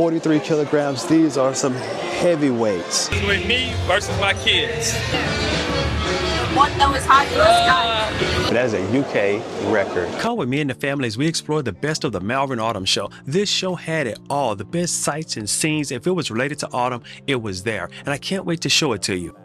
43 kilograms. These are some heavyweights. With me versus my kids. One that was high in the sky. That is a UK record. Come with me and the family as we explore the best of the Malvern Autumn Show. This show had it all, the best sights and scenes. If it was related to autumn, it was there. And I can't wait to show it to you.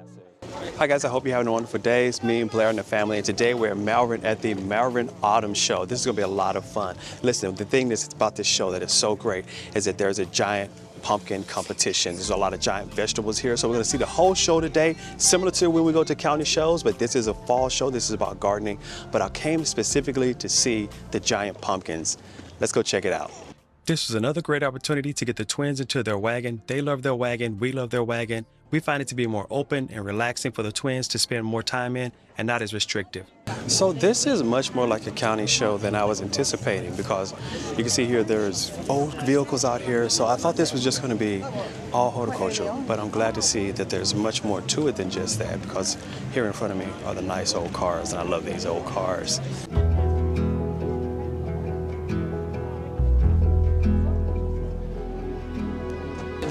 Hi guys, I hope you're having a wonderful day. It's me and Blair and the family, and today we're in Malvern at the Malvern Autumn Show. This is gonna be a lot of fun. Listen, the thing that's about this show that is so great is that there's a giant pumpkin competition. There's a lot of giant vegetables here, so we're gonna see the whole show today, similar to when we go to county shows, but this is a fall show. This is about gardening, but I came specifically to see the giant pumpkins. Let's go check it out. This is another great opportunity to get the twins into their wagon. They love their wagon, we love their wagon. We find it to be more open and relaxing for the twins to spend more time in and not as restrictive. So this is much more like a county show than I was anticipating, because you can see here there's old vehicles out here. So I thought this was just going to be all horticulture, but I'm glad to see that there's much more to it than just that, because here in front of me are the nice old cars, and I love these old cars.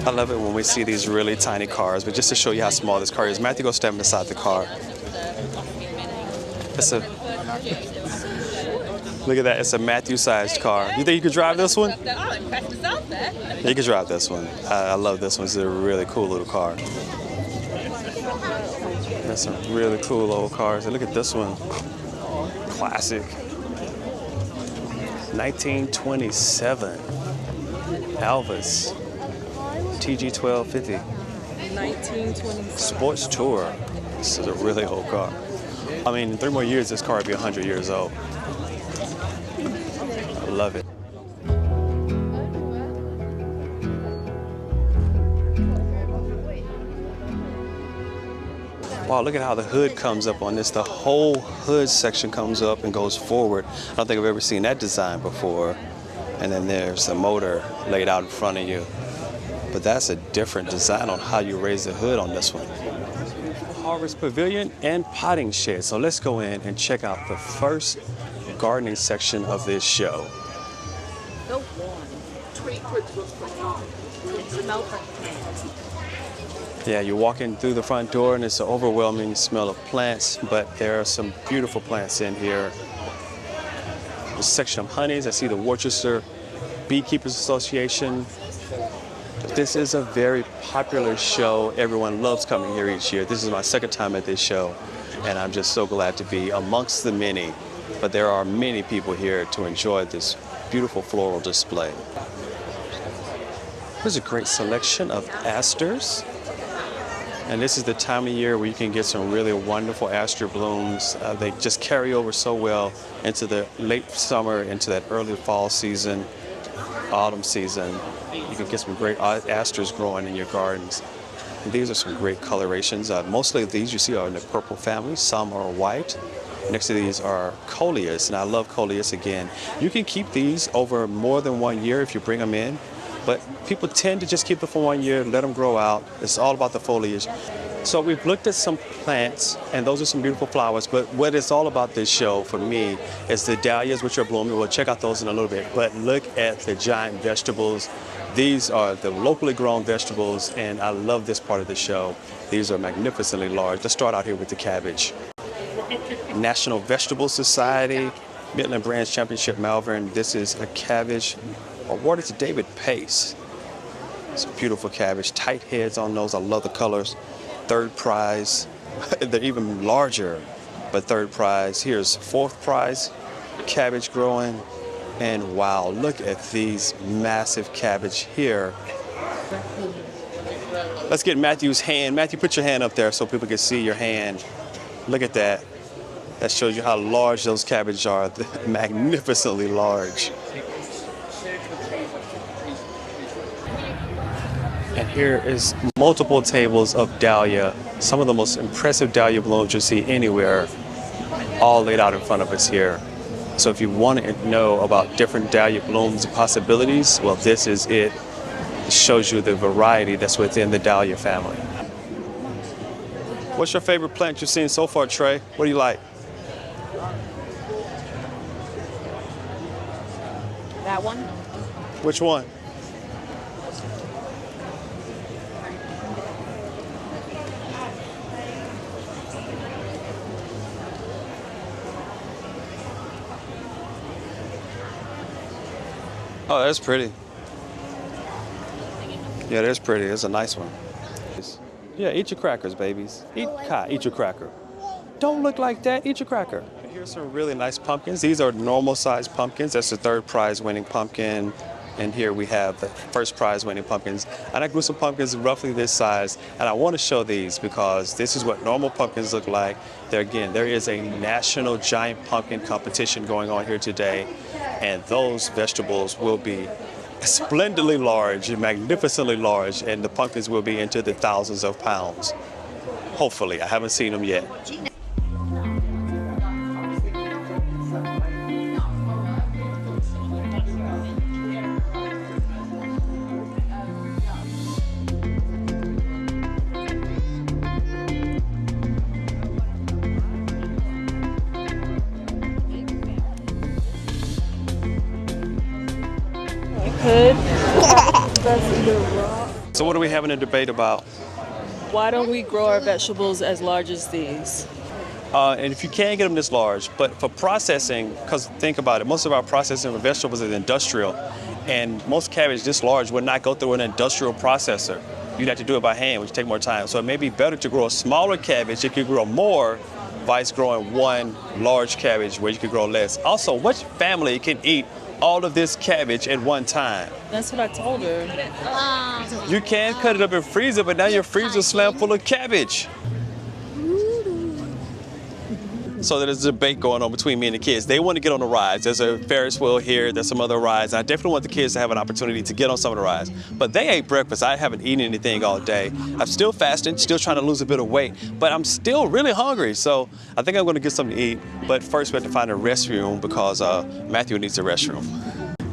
I love it when we see these really tiny cars, but just to show you how small this car is, Matthew, go stand beside the car. Look at that, it's a Matthew-sized car. You think you could drive this one? Yeah, you could drive this one. I love this one. It's a really cool little car. There's some really cool old cars. And look at this one. Classic. 1927. Elvis. TG 1250. 1927. Sports Tour. This is a really old car. I mean, in 3 more years, this car will be 100 years old. I love it. Wow, look at how the hood comes up on this. The whole hood section comes up and goes forward. I don't think I've ever seen that design before. And then there's the motor laid out in front of you. But that's a different design on how you raise the hood on this one. Harvest Pavilion and potting shed. So let's go in and check out the first gardening section of this show. The one. It's the Malvern. Yeah, you're walking through the front door and it's an overwhelming smell of plants, but there are some beautiful plants in here. The section of honeys, I see the Worcester Beekeepers Association. This is a very popular show. Everyone loves coming here each year. This is my second time at this show, and I'm just so glad to be amongst the many. But there are many people here to enjoy this beautiful floral display. There's a great selection of asters. And this is the time of year where you can get some really wonderful aster blooms. They just carry over so well into the late summer, into that early fall season, autumn season. You can get some great asters growing in your gardens. And these are some great colorations. Mostly of these you see are in the purple family. Some are white. Next to these are coleus, and I love coleus again. You can keep these over more than 1 year if you bring them in, but people tend to just keep them for 1 year, let them grow out. It's all about the foliage. So we've looked at some plants, and those are some beautiful flowers, but what it's all about this show for me is the dahlias, which are blooming. We'll check out those in a little bit, but look at the giant vegetables. These are the locally grown vegetables, and I love this part of the show. These are magnificently large. Let's start out here with the cabbage. National Vegetable Society, Midland Branch Championship Malvern. This is a cabbage awarded to David Pace. It's a beautiful cabbage, tight heads on those. I love the colors. Third prize, they're even larger, but third prize. Here's fourth prize, cabbage growing. And wow, look at these massive cabbage here. Let's get Matthew's hand. Matthew, put your hand up there so people can see your hand. Look at that. That shows you how large those cabbage are. Magnificently large. And here is multiple tables of dahlia. Some of the most impressive dahlia blooms you'll see anywhere, all laid out in front of us here. So if you want to know about different dahlia blooms and possibilities, well, this is it. It shows you the variety that's within the dahlia family. What's your favorite plant you've seen so far, Trey? What do you like? That one? Which one? Oh, that's pretty. Yeah, that's pretty. It's a nice one. Yeah, eat your crackers, babies. Eat your cracker. Don't look like that. Eat your cracker. Here's some really nice pumpkins. These are normal sized pumpkins. That's the third prize winning pumpkin. And here we have the first prize winning pumpkins. And I grew some pumpkins roughly this size. And I want to show these because this is what normal pumpkins look like. There is a national giant pumpkin competition going on here today. And those vegetables will be splendidly large and magnificently large. And the pumpkins will be into the thousands of pounds. Hopefully. I haven't seen them yet. So what are we having a debate about? Why don't we grow our vegetables as large as these? And if you can get them this large, but for processing, because think about it, most of our processing of vegetables is industrial, and most cabbage this large would not go through an industrial processor. You'd have to do it by hand, which would take more time. So it may be better to grow a smaller cabbage. You could grow more, vice growing one large cabbage where you could grow less. Also, which family can eat all of this cabbage at one time? That's what I told her. You can cut it up and freeze it, but now your freezer's slammed full of cabbage. So there's a debate going on between me and the kids. They want to get on the rides. There's a Ferris wheel here, there's some other rides. I definitely want the kids to have an opportunity to get on some of the rides. But they ate breakfast. I haven't eaten anything all day. I'm still fasting, still trying to lose a bit of weight, but I'm still really hungry. So I think I'm going to get something to eat. But first we have to find a restroom because Matthew needs a restroom.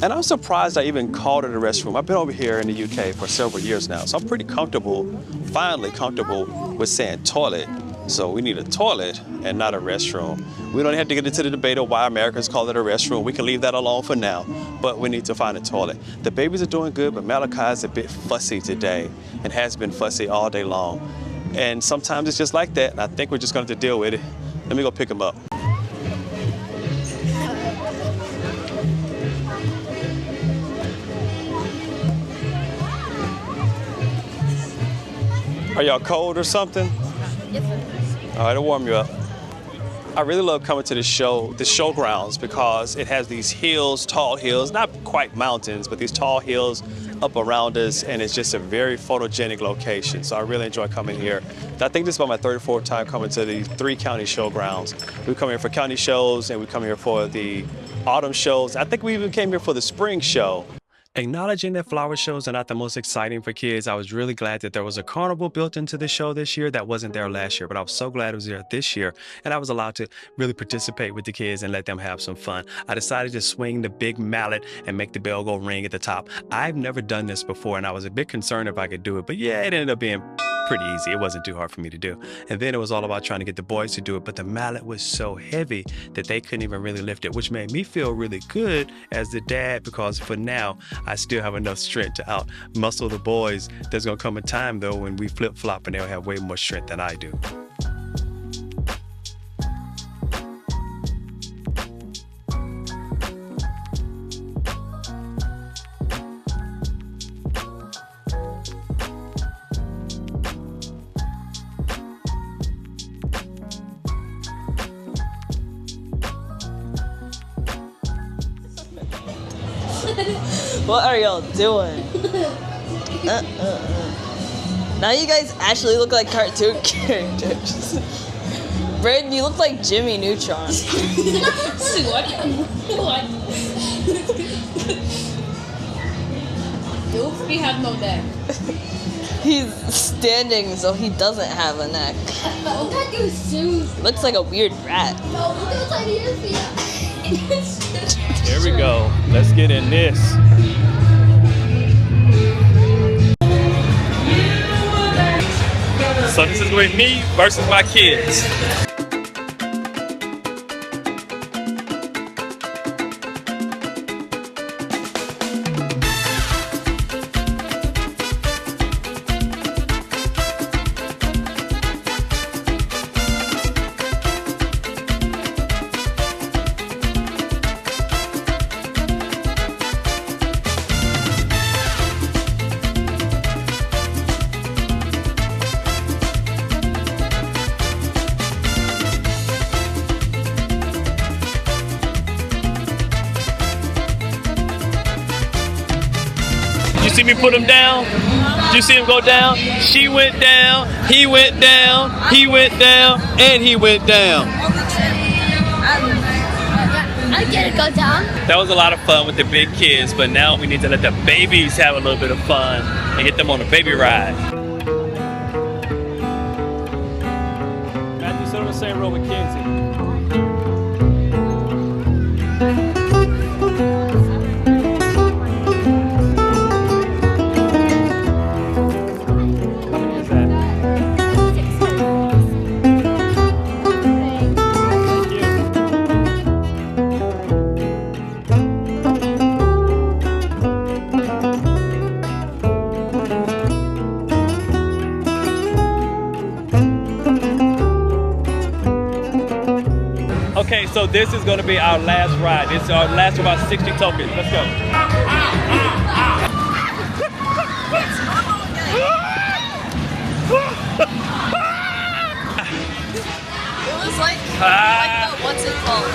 And I'm surprised I even called it a restroom. I've been over here in the UK for several years now, so I'm pretty comfortable, finally comfortable with saying toilet. So we need a toilet and not a restroom. We don't have to get into the debate of why Americans call it a restroom. We can leave that alone for now, but we need to find a toilet. The babies are doing good, but Malachi is a bit fussy today and has been fussy all day long. And sometimes it's just like that, and I think we're just going to have to deal with it. Let me go pick him up. Are y'all cold or something? Yes, sir. All right, it'll warm you up. I really love coming to the showgrounds, because it has these hills, tall hills, not quite mountains, but these tall hills up around us, and it's just a very photogenic location. So I really enjoy coming here. I think this is about my third or fourth time coming to the 3 county showgrounds. We come here for county shows, and we come here for the autumn shows. I think we even came here for the spring show. Acknowledging that flower shows are not the most exciting for kids, I was really glad that there was a carnival built into the show this year that wasn't there last year, but I was so glad it was there this year, and I was allowed to really participate with the kids and let them have some fun. I decided to swing the big mallet and make the bell go ring at the top. I've never done this before, and I was a bit concerned if I could do it, but yeah, it ended up being pretty easy. It wasn't too hard for me to do. And then it was all about trying to get the boys to do it, but the mallet was so heavy that they couldn't even really lift it, which made me feel really good as the dad, because for now, I still have enough strength to out muscle the boys. There's gonna come a time though when we flip-flop and they'll have way more strength than I do. What are y'all doing? Now you guys actually look like cartoon characters. Braden, you look like Jimmy Neutron. What? Oops, we have no neck. He's standing, so he doesn't have a neck. No, that goes soon. Looks like a weird rat. No, look outside his feet. Here we go. Let's get in this. So this is with me versus my kids. see me put him down? Did you see him go down? She went down, he went down, he went down, and he went down. I get it go down. That was a lot of fun with the big kids, but now we need to let the babies have a little bit of fun and get them on a baby ride. Matthew, sit on the same row with Kenzie. Okay, so this is gonna be our last ride. This is our last about 60 tokens. Let's go. It was like the, what's it called?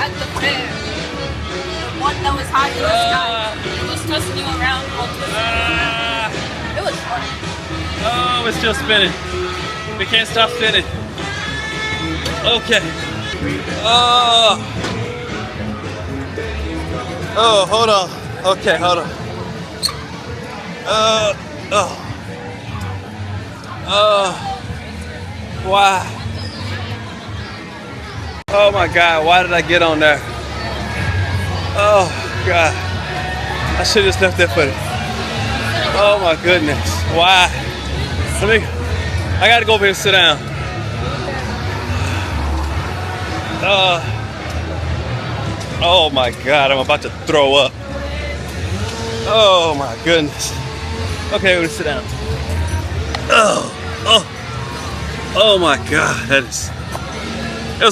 At the fair. The one that was high in the sky. It was twisting you around. It was fun. Oh, it's still spinning. We can't stop spinning. Okay. Oh, hold on. Okay, hold on. Why? Oh my God, why did I get on there? Oh God, I should have just left that footage. Oh my goodness, why? I gotta go over here and sit down. Oh my God, I'm about to throw up. Oh my goodness. Okay, we're gonna sit down. Oh my God, that is. It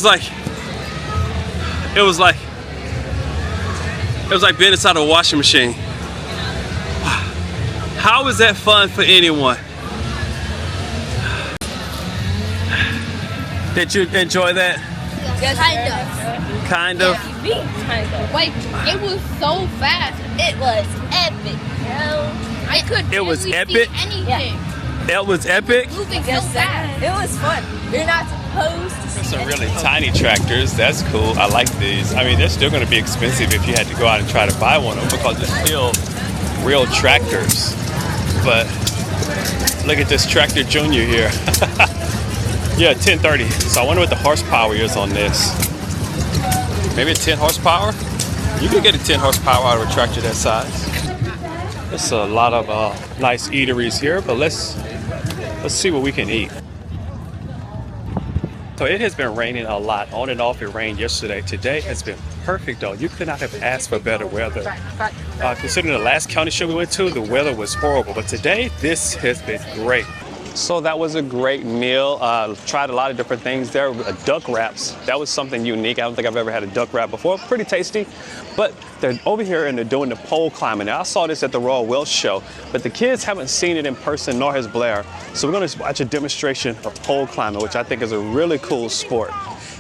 was like being inside a washing machine. How is that fun for anyone? Did you enjoy that? Yes, Kind of. Like, it was so fast. It was epic, bro. I could It was barely epic? see anything. That was epic. Moving so fast. It was fun. You're not supposed to see Some really tiny tractors. That's cool. I like these. I mean, they're still going to be expensive if you had to go out and try to buy one of them because they're still real tractors. But look at this Tractor Junior here. Yeah, 1030. So I wonder what the horsepower is on this. Maybe a 10 horsepower? You can get a 10 horsepower out of a tractor that size. There's a lot of nice eateries here, but let's see what we can eat. So it has been raining a lot, on and off. It rained yesterday. Today has been perfect though. You could not have asked for better weather. Considering the last county show we went to, the weather was horrible. But today, this has been great. So that was a great meal. Tried a lot of different things there. Duck wraps, that was something unique. I don't think I've ever had a duck wrap before. Pretty tasty. But they're over here and they're doing the pole climbing. Now, I saw this at the Royal Welsh show, but the kids haven't seen it in person, nor has Blair. So we're gonna watch a demonstration of pole climbing, which I think is a really cool sport.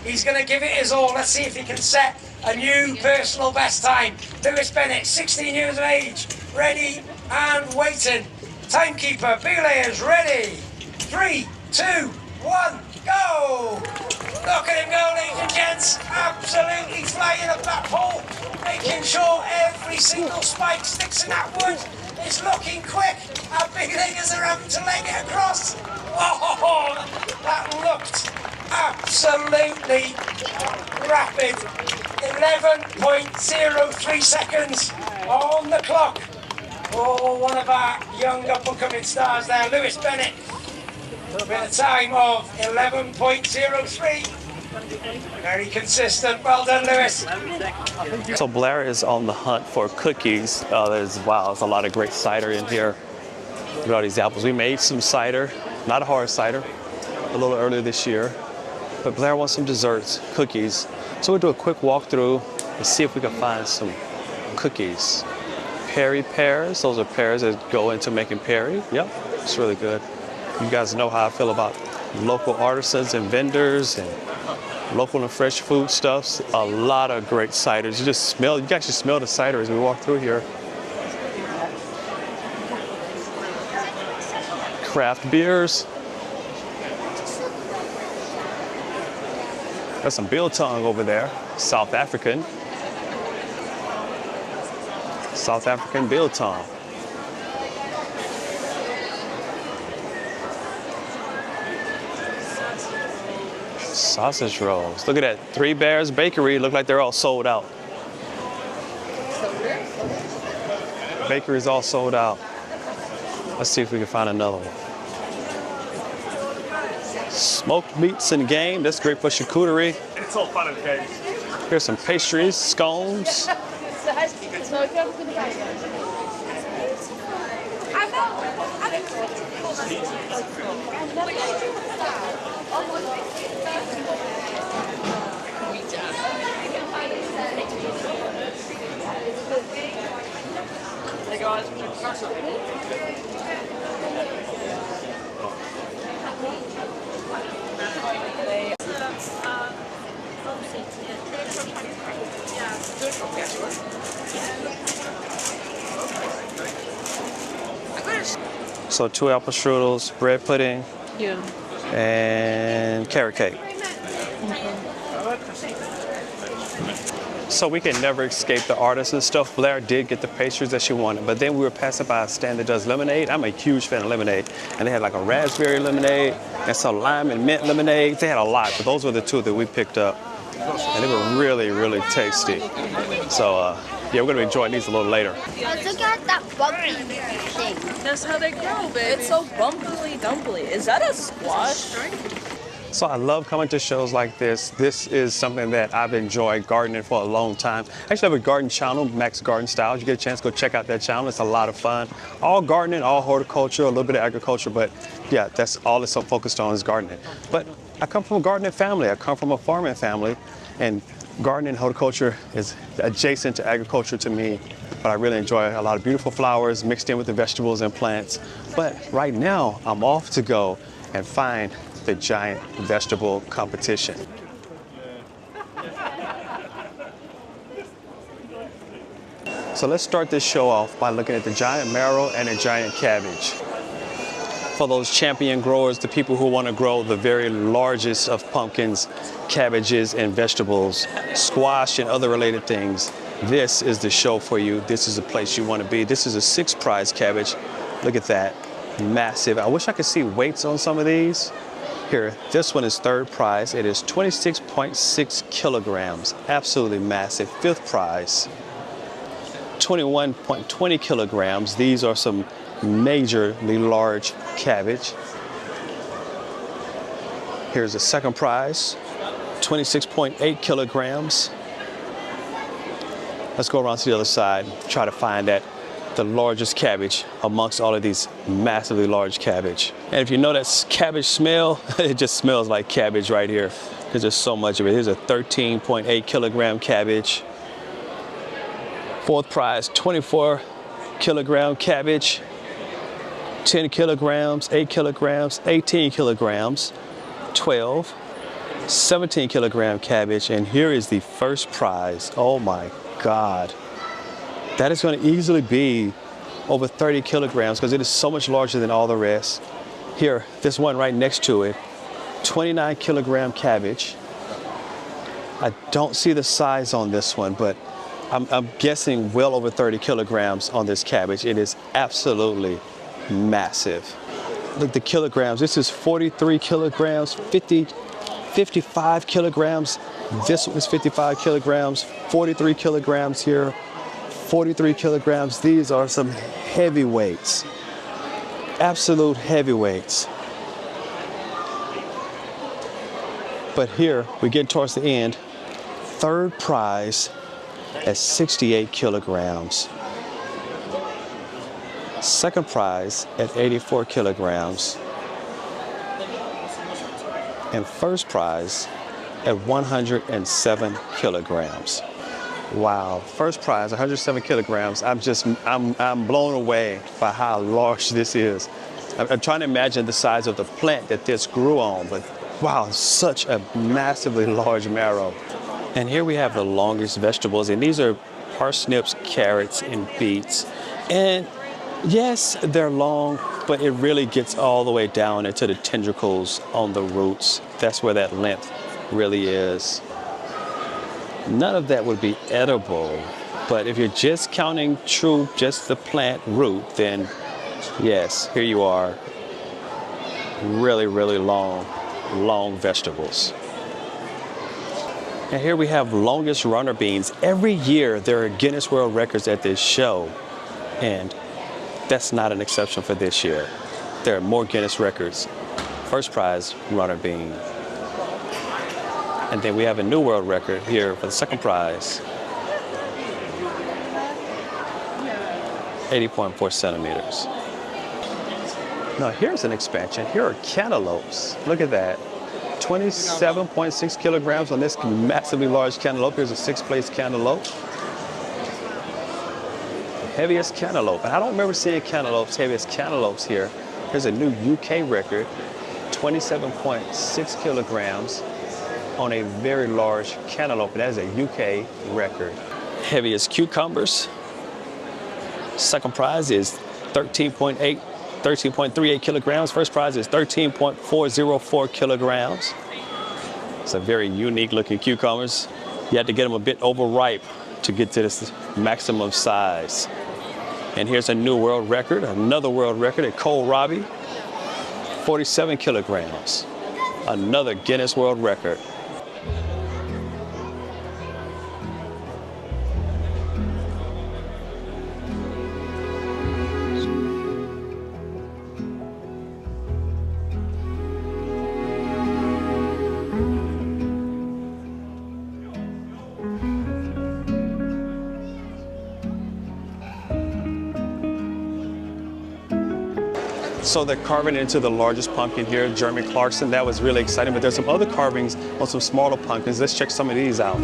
He's going to give it his all. Let's see if he can set a new personal best time. Lewis Bennett, 16 years of age, ready and waiting. Timekeeper, belayers, ready. 3, 2, 1, go! Look at him go, ladies and gents. Absolutely flying up that pole, making sure every single spike sticks in that wood. It's looking quick. Our belayers are having to leg it across. Oh, that looked absolutely rapid. 11.03 seconds on the clock. Oh, one of our young up-and-coming stars there, Lewis Bennett. With a time of 11.03. Very consistent. Well done, Lewis. So Blair is on the hunt for cookies. There's a lot of great cider in here. Look at all these apples. We made some cider, not a hard cider, a little earlier this year. But Blair wants some desserts, cookies. So we'll do a quick walkthrough and see if we can find some cookies. Perry pears, those are pears that go into making Perry. Yep, it's really good. You guys know how I feel about local artisans and vendors and local and fresh food stuffs. A lot of great ciders. You can actually smell the cider as we walk through here. craft beers. There's some biltong over there, South African biltong. Sausage rolls. Look at that, Three Bears Bakery. Look like they're all sold out. Bakery's all sold out. Let's see if we can find another one. Smoked meats and game. That's great for charcuterie. It's all fun and games. Here's some pastries, scones. So 2 apple strudels, bread pudding, Yeah. and carrot cake. So we can never escape the artists and stuff. Blair did get the pastries that she wanted, but then we were passing by a stand that does lemonade. I'm a huge fan of lemonade. And they had like a raspberry lemonade and some lime and mint lemonade. They had a lot, but those were the 2 that we picked up. And they were really, really tasty. So yeah, we're gonna be enjoying these a little later. Look at that bumpy thing. That's how they grow, baby. It's so bumpily dumply. Is that a squash? So I love coming to shows like this. This is something that I've enjoyed gardening for a long time. I actually have a garden channel, Max Garden Styles. You get a chance to go check out that channel. It's a lot of fun. All gardening, all horticulture, a little bit of agriculture, but yeah, that's all it's so focused on is gardening. But I come from a gardening family. I come from a farming family, and gardening and horticulture is adjacent to agriculture to me, but I really enjoy a lot of beautiful flowers mixed in with the vegetables and plants. But right now, I'm off to go and find the giant vegetable competition. So let's start this show off by looking at the giant marrow and the giant cabbage. For those champion growers, the people who want to grow the very largest of pumpkins, cabbages, and vegetables, squash and other related things, this is the show for you. This is the place you want to be. This is a 6th prize cabbage. Look at that, massive. I wish I could see weights on some of these. Here, this one is 3rd prize. It is 26.6 kilograms, absolutely massive. 5th prize, 21.20 kilograms. These are some majorly large cabbage. Here's the 2nd prize, 26.8 kilograms. Let's go around to the other side, try to find the largest cabbage amongst all of these massively large cabbage. And if you know that cabbage smell, it just smells like cabbage right here. There's just so much of it. Here's a 13.8 kilogram cabbage. 4th prize, 24 kilogram cabbage. 10 kilograms, 8 kilograms, 18 kilograms, 12, 17 kilogram cabbage, and here is the 1st prize. Oh my God. That is going to easily be over 30 kilograms because it is so much larger than all the rest. Here, this one right next to it, 29 kilogram cabbage. I don't see the size on this one, but I'm guessing well over 30 kilograms on this cabbage. It is absolutely massive. Look, the kilograms. This is 43 kilograms, 55 kilograms. This one is 55 kilograms, 43 kilograms here, 43 kilograms. These are some heavyweights, absolute heavyweights. But here we get towards the end. 3rd prize at 68 kilograms. 2nd prize at 84 kilograms. And 1st prize at 107 kilograms. Wow, 1st prize, 107 kilograms. I'm blown away by how large this is. I'm trying to imagine the size of the plant that this grew on, but wow, such a massively large marrow. And here we have the longest vegetables, and these are parsnips, carrots, and beets. And yes, they're long, but it really gets all the way down into the tendrils on the roots. That's where that length really is. None of that would be edible, but if you're just counting true, just the plant root, then yes, here you are. Really, really long vegetables. And here we have longest runner beans. Every year there are Guinness World Records at this show, and that's not an exception for this year. There are more Guinness records. First prize, runner bean. And then we have a new world record here for the second prize. 80.4 centimeters. Now here's an expansion. Here are cantaloupes. Look at that. 27.6 kilograms on this massively large cantaloupe. Here's a sixth-place cantaloupe. The heaviest cantaloupe. And I don't remember seeing cantaloupes, heaviest cantaloupes here. Here's a new UK record. 27.6 kilograms on a very large cantaloupe. That is a UK record. Heaviest cucumbers. Second prize is 13.38 kilograms. First prize is 13.404 kilograms. It's a very unique looking cucumbers. You have to get them a bit overripe to get to this maximum size. And here's a new world record, another world record at kohlrabi, 47 kilograms. Another Guinness World Record. So they're carving into the largest pumpkin here, Jeremy Clarkson. That was really exciting, but there's some other carvings on some smaller pumpkins. Let's check some of these out.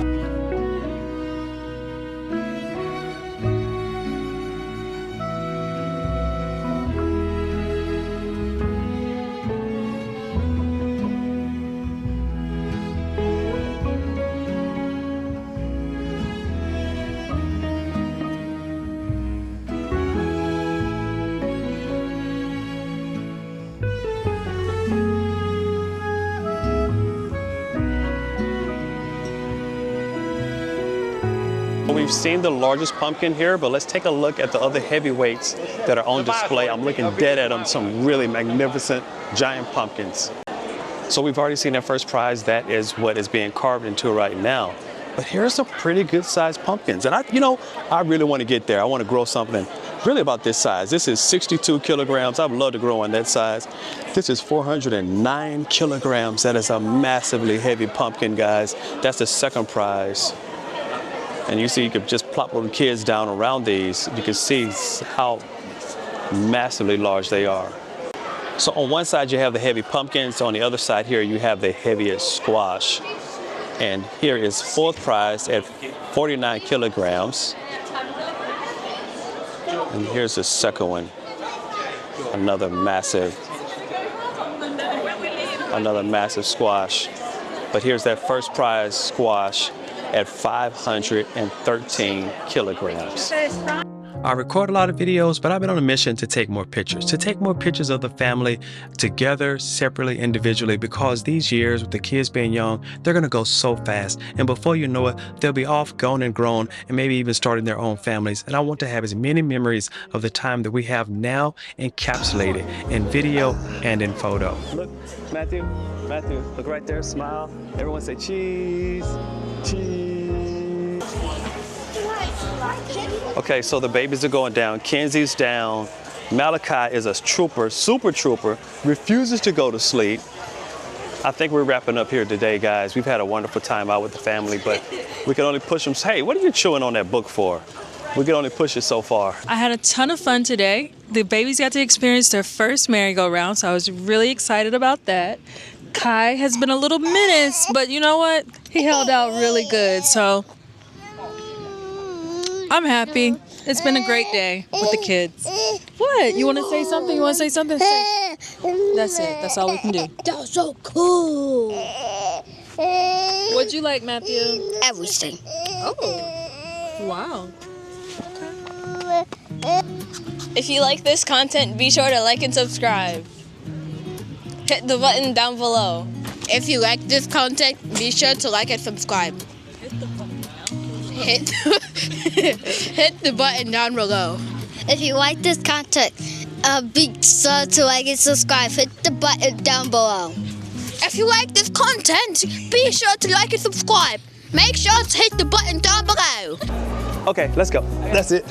We've seen the largest pumpkin here, but let's take a look at the other heavyweights that are on display. I'm looking dead at them, some really magnificent giant pumpkins. So we've already seen our first prize. That is what is being carved into right now. But here are some pretty good sized pumpkins. And I really want to get there. I want to grow something really about this size. This is 62 kilograms. I'd love to grow on that size. This is 409 kilograms. That is a massively heavy pumpkin, guys. That's the second prize. And you see, you could just plop little kids down around these. You can see how massively large they are. So on one side, you have the heavy pumpkins. On the other side here, you have the heaviest squash. And here is fourth prize at 49 kilograms. And here's the second one. Another massive squash. But here's that first prize squash at 513 kilograms. I record a lot of videos, but I've been on a mission to take more pictures of the family together, separately, individually, because these years with the kids being young, they're gonna go so fast. And before you know it, they'll be off, gone and grown, and maybe even starting their own families. And I want to have as many memories of the time that we have now encapsulated in video and in photo. Look, Matthew, look right there, smile. Everyone say cheese, cheese. Okay, so the babies are going down. Kenzie's down. Malachi is a trooper, super trooper, refuses to go to sleep. I think we're wrapping up here today, guys. We've had a wonderful time out with the family, but we can only push them. Hey, what are you chewing on that book for? We can only push it so far. I had a ton of fun today. The babies got to experience their first merry-go-round, so I was really excited about that. Kai has been a little menace, but you know what? He held out really good, so I'm happy. It's been a great day with the kids. What? You want to say something? You want to say something? Say. That's it. That's all we can do. That was so cool. What'd you like, Matthew? Everything. Oh. Wow. Okay. If you like this content, be sure to like and subscribe. Hit the button down below. If you like this content, be sure to like and subscribe. Hit the button down below. If you like this content, be sure to like and subscribe. Hit the button down below. If you like this content, be sure to like and subscribe. Make sure to hit the button down below. Okay, let's go. That's it.